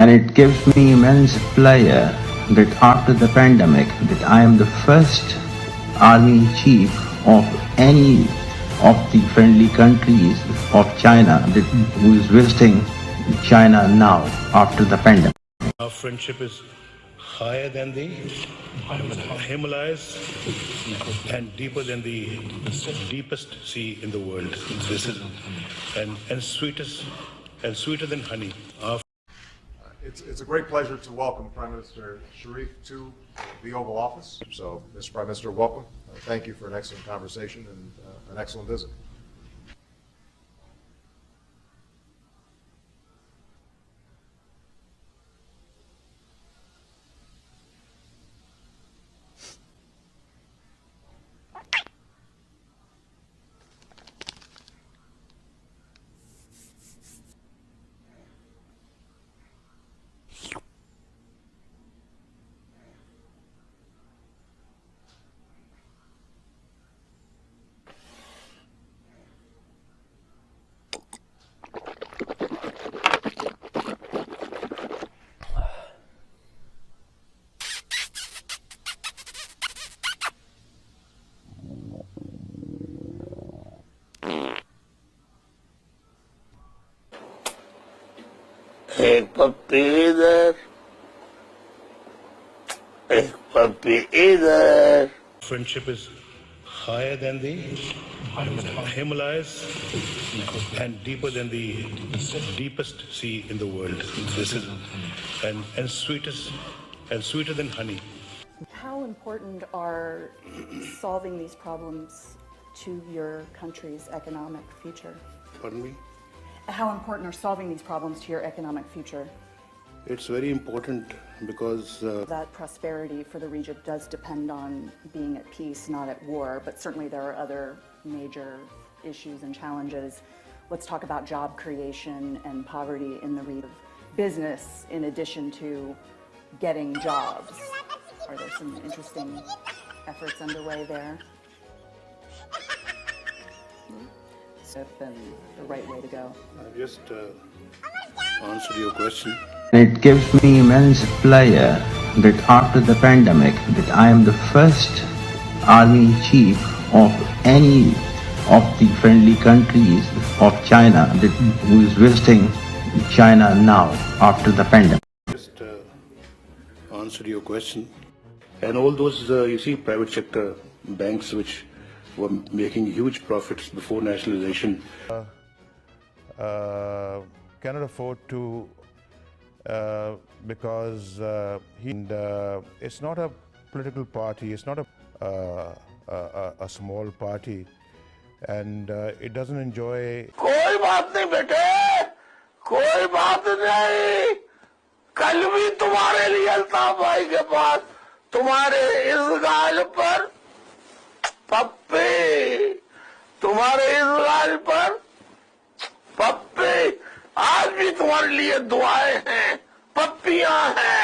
And it gives me immense pleasure that after the pandemic, that I am the first army chief of any of the friendly countries of China who is visiting China now after the pandemic. Our friendship is higher than the Himalayas and deeper than the deepest sea in the world. This is and sweeter than honey. It's a great pleasure to welcome Prime Minister Sharif to the Oval Office. So, Mr. Prime Minister, welcome. Thank you for an excellent conversation and an excellent visit. एक पप्पी इधर, एक पप्पी इधर. Friendship is higher than the Himalayas and deeper than the deepest sea in the world. This is and sweeter than honey. How important are solving these problems to your country's economic future? Pardon me? How important are solving these problems to your economic future? It's very important because That prosperity for the region does depend on being at peace, not at war, but certainly there are other major issues and challenges. Let's talk about job creation and poverty in the region. Business in addition to getting jobs. Are there some interesting efforts underway there? And the right way to go. I've just answered your question. It gives me immense pleasure that after the pandemic, that I am the first army chief of any of the friendly countries of China who is visiting China now after the pandemic. Just answered your question. And all those, you see, private sector banks which were making huge profits before nationalization. Cannot afford to because it's not a political party, it's not a small party, and it doesn't enjoy. कोई बात नहीं बेटे, कोई बात नहीं. कल भी तुम्हारे लिए अल्ताफ भाई के पास तुम्हारे इस गाल पर पप्पी, तुम्हारे इस गाल पर पप्पी, आज भी तुम्हारे लिए दुआएं हैं, पप्पियां हैं.